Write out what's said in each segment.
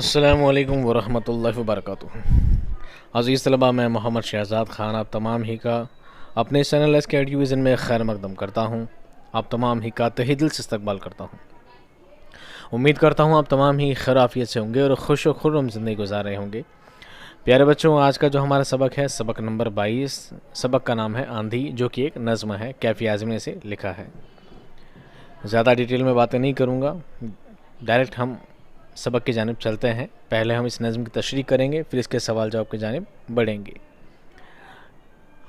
अस्सलामुअलैकुम वरहमतुल्लाहि वबरकातुहू। अज़ीज़ तलबा, मैं मोहम्मद शहज़ाद ख़ान आप तमाम ही का अपने चैनल एस के एडुविज़न में खैर मकदम करता हूँ। आप तमाम ही का तहे दिल से इस्तकबाल करता हूँ। उम्मीद करता हूँ आप तमाम ही खैर आफियत से होंगे और खुश व खुर्रम ज़िंदगी गुजार रहे होंगे। प्यारे बच्चों, आज का जो हमारा सबक है सबक नंबर 22। सबक का नाम है आंधी, जो कि एक नज़्म है, कैफ़ी आज़मी से लिखा है। ज़्यादा डिटेल में बातें नहीं करूँगा, डायरेक्ट हम सबक की जानिब चलते हैं। पहले हम इस नज़्म की तशरीह करेंगे, फिर इसके सवाल जवाब की जानिब बढ़ेंगे।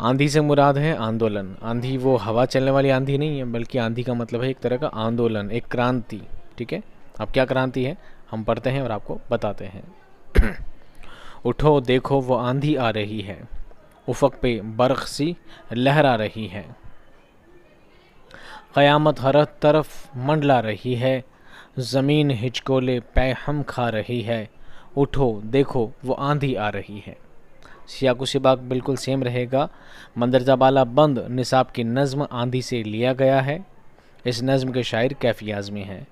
आंधी से मुराद है आंदोलन। आंधी वो हवा चलने वाली आंधी नहीं है, बल्कि आंधी का मतलब है एक तरह का आंदोलन, एक क्रांति। ठीक है, अब क्या क्रांति है हम पढ़ते हैं और आपको बताते हैं। उठो देखो वो आंधी आ रही है, उफ़क़ पे बर्क़ सी लहरा रही है, क़यामत हर तरफ मंडला रही है, ज़मीन हिचकोले पै हम खा रही है, उठो देखो वो आंधी आ रही है। सियाक़ सिबाक बिल्कुल सेम रहेगा। मंदरजा बाला बंद निसाब की नज़्म आंधी से लिया गया है। इस नज़्म के शायर कैफ़ी आज़मी हैं।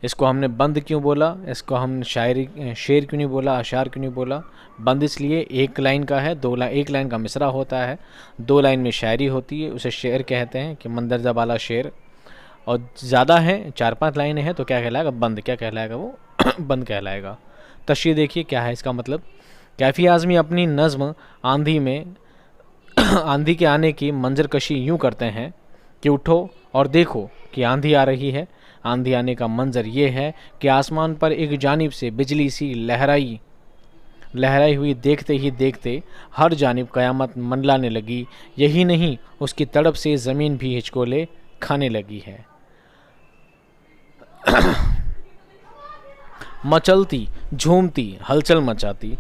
इसको हमने बंद क्यों बोला, इसको हम शेर क्यों नहीं बोला, अशार क्यों नहीं बोला? बंद इसलिए एक लाइन का है, एक लाइन का मिसरा होता है, 2 लाइन में शायरी होती है, उसे शेर कहते हैं कि मंदरजा बाला शेर। और ज़्यादा है, 4-5 लाइनें हैं तो क्या कहलाएगा? बंद। क्या कहलाएगा वो? बंद कहलाएगा। तशरीह देखिए क्या है इसका मतलब। कैफ़ी आज़मी अपनी नज़्म आंधी में आंधी के आने की मंजरकशी यूँ करते हैं कि उठो और देखो कि आंधी आ रही है। आंधी आने का मंजर ये है कि आसमान पर एक जानिब से बिजली सी लहराई हुई देखते ही देखते हर जानिब क़यामत मंडलाने लगी। यही नहीं, उसकी तड़प से ज़मीन भी हिचकोले खाने लगी है। मचलती झूमती हलचल मचाती,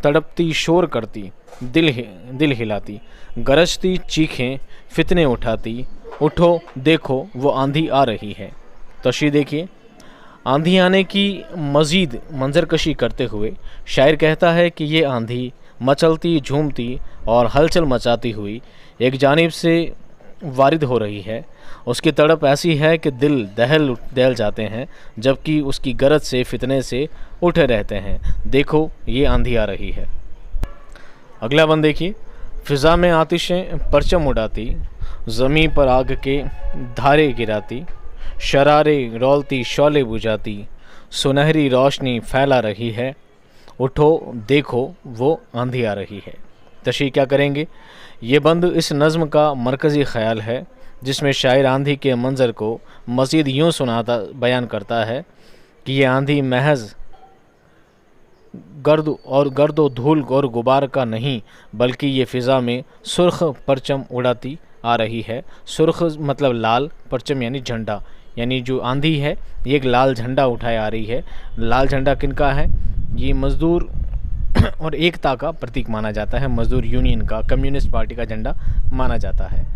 तड़पती शोर करती दिल हिलाती, गरजती चीखें फितने उठाती, उठो देखो वो आंधी आ रही है। तशरीह देखिए। आंधी आने की मज़ीद मंजरकशी करते हुए शायर कहता है कि ये आंधी मचलती झूमती और हलचल मचाती हुई एक जानिब से वारिद हो रही है। उसकी तड़प ऐसी है कि दिल दहल जाते हैं, जबकि उसकी गरज से फितने से उठे रहते हैं। देखो ये आंधी आ रही है। अगला बंद देखिए। फ़िज़ा में आतिशें परचम उड़ाती, ज़मीं पर आग के धारे गिराती, शरारे रौलती शौले बुझाती, सुनहरी रोशनी फैला रही है, उठो देखो वो आंधी आ रही है। तशरीह क्या करेंगे? ये बंद इस नज़्म का मरकज़ी ख़याल है, जिसमें शायर आंधी के मंज़र को मज़ीद यूँ बयान करता है कि ये आंधी महज गर्द व धूल और गुबार का नहीं, बल्कि ये फ़िज़ा में सुर्ख परचम उड़ाती आ रही है। सुर्ख मतलब लाल, परचम यानी झंडा, यानी जो आंधी है ये एक लाल झंडा उठाए आ रही है। लाल झंडा किनका है? ये मज़दूर और एकता का प्रतीक माना जाता है। मज़दूर यूनियन का, कम्युनिस्ट पार्टी का झंडा माना जाता है,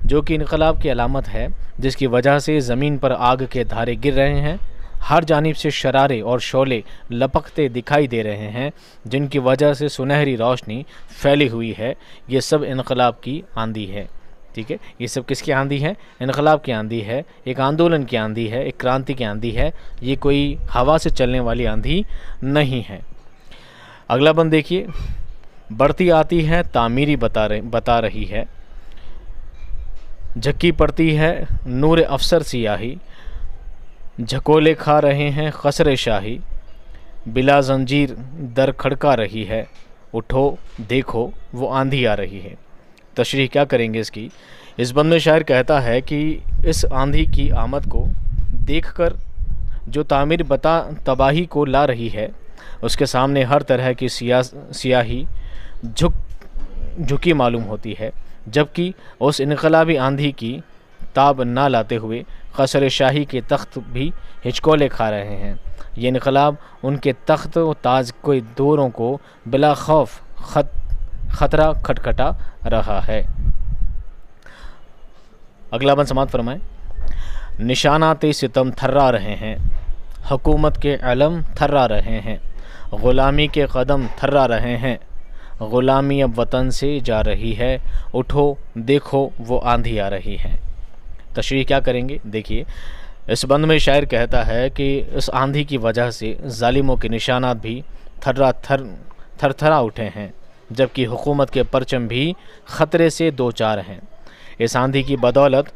जो कि इनकलाब की अलामत है, जिसकी वजह से ज़मीन पर आग के धारे गिर रहे हैं। हर जानिब से शरारे और शोले लपकते दिखाई दे रहे हैं, जिनकी वजह से सुनहरी रोशनी फैली हुई है। ये सब इनकलाब की आंधी है। ठीक है, ये सब किसकी आंधी है? इनकलाब की आंधी है, एक आंदोलन की आंधी है, एक क्रांति की आंधी है। ये कोई हवा से चलने वाली आंधी नहीं है। अगला बंद देखिए। बढ़ती आती है तामीरी बता रही है, झक्की पड़ती है नूर अफसर सियाही, झकोले खा रहे हैं खसरे शाही, बिला जंजीर दर खड़का रही है, उठो देखो वो आंधी आ रही है। तशरीह क्या करेंगे इसकी? इस बंद में शायर कहता है कि इस आंधी की आमद को देखकर जो तामीर तबाही को ला रही है, उसके सामने हर तरह की सियाही झुकी मालूम होती है, जबकि उस इनकलाबी आंधी की ताब ना लाते हुए खसर शाही के तख्त भी हिचकोले खा रहे हैं। ये इनकलाब उनके तख्त व ताज के दौरों को बिला खौफ खतरा खटखटा रहा है। अगला बंद समात फरमाएं। निशानाते सितम थर्रा रहे हैं, हुकूमत के अलम थर्रा रहे हैं, ग़ुलामी के कदम थर्रा रहे हैं, ग़ुलामी अब वतन से जा रही है, उठो देखो वो आंधी आ रही है। तशरीह क्या करेंगे? देखिए, इस बंद में शायर कहता है कि इस आंधी की वजह से जालिमों के निशानात भी थरथरा उठे हैं, जबकि हुकूमत के परचम भी ख़तरे से दो चार हैं। इस आंधी की बदौलत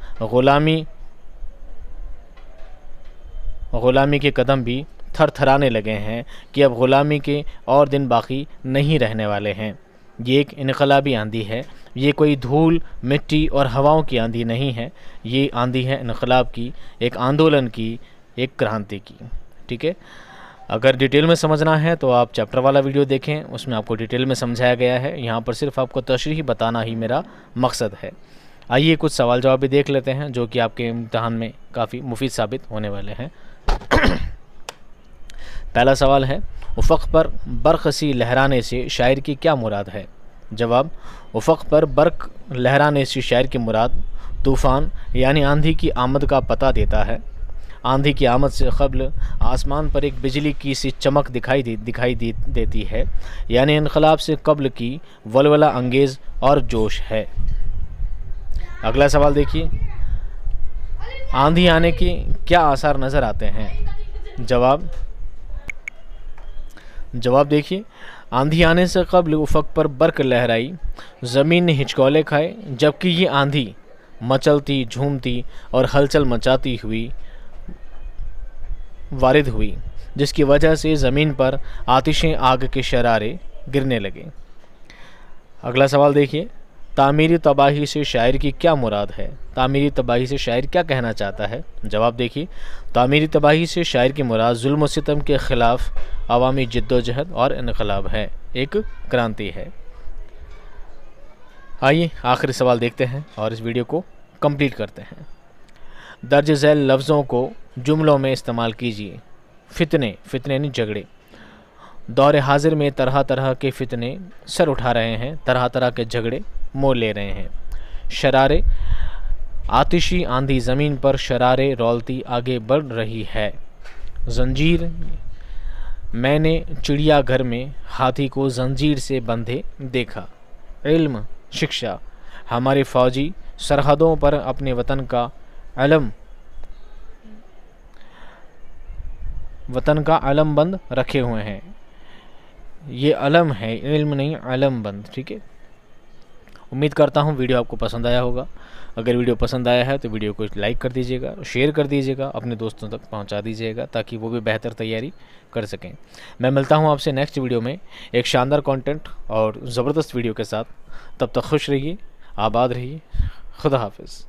ग़ुलामी के कदम भी थरथराने लगे हैं कि अब ग़ुलामी के और दिन बाकी नहीं रहने वाले हैं। ये एक इनकलाबी आंधी है, ये कोई धूल मिट्टी और हवाओं की आंधी नहीं है, ये आंधी है इनकलाब की, एक आंदोलन की, एक क्रांति की। ठीक है, अगर डिटेल में समझना है तो आप चैप्टर वाला वीडियो देखें, उसमें आपको डिटेल में समझाया गया है। यहाँ पर सिर्फ आपको तशरीह बताना ही मेरा मकसद है। आइए कुछ सवाल जवाब भी देख लेते हैं जो कि आपके इम्तिहान में काफ़ी मुफीद साबित होने वाले हैं। पहला सवाल है, उफ़क़ पर बर्क़ सी लहराने से शायर की क्या मुराद है? जवाब, उफ़क़ पर बर्क़ लहराने से शायर की मुराद तूफ़ान यानी आंधी की आमद का पता देता है। आंधी की आमद से क़ब्ल आसमान पर एक बिजली की सी चमक दिखाई देती है, यानी इनक़लाब से क़ब्ल की वलवला अंगेज़ और जोश है। अगला सवाल देखिए, आंधी आने के क्या आसार नज़र आते हैं? जवाब देखिए, आंधी आने से क़ब्ल उफ़क़ पर बर्क़ लहराई, ज़मीन ने हिचकोले खाए, जबकि ये आंधी मचलती झूमती और हलचल मचाती हुई वारिद हुई, जिसकी वजह से ज़मीन पर आतिशें आग के शरारे गिरने लगे। अगला सवाल देखिए, तामीरी तबाही से शायर की क्या मुराद है? तामीरी तबाही से शायर क्या कहना चाहता है? जवाब देखिए, तामीरी तबाही से शायर की मुराद जुल्म व सितम के ख़िलाफ़ अवामी जिद्दोजहद और इनक़लाब है, एक क्रांति है। आइए आखिरी सवाल देखते हैं और इस वीडियो को कंप्लीट करते हैं। दर्ज झैल लफ्ज़ों को जुमलों में इस्तेमाल कीजिए। फितने यानी झगड़े। दौर हाजिर में तरह तरह के फितने सर उठा रहे हैं, तरह तरह के झगड़े मोल ले रहे हैं। शरारे, आतिशी आंधी ज़मीन पर शरारे रौलती आगे बढ़ रही है। जंजीर, मैंने चिड़ियाघर में हाथी को जंजीर से बंधे देखा। इल्म, शिक्षा, हमारे फ़ौजी सरहदों पर अपने वतन का अलम बंद रखे हुए हैं। ये अलम है, इल्म नहीं, अलम बंद। ठीक है, उम्मीद करता हूँ वीडियो आपको पसंद आया होगा। अगर वीडियो पसंद आया है तो वीडियो को लाइक कर दीजिएगा, शेयर कर दीजिएगा, अपने दोस्तों तक पहुँचा दीजिएगा ताकि वो भी बेहतर तैयारी कर सकें। मैं मिलता हूँ आपसे नेक्स्ट वीडियो में एक शानदार कंटेंट और ज़बरदस्त वीडियो के साथ। तब तक खुश रहिए, आबाद रहिए, खुदा हाफिज़।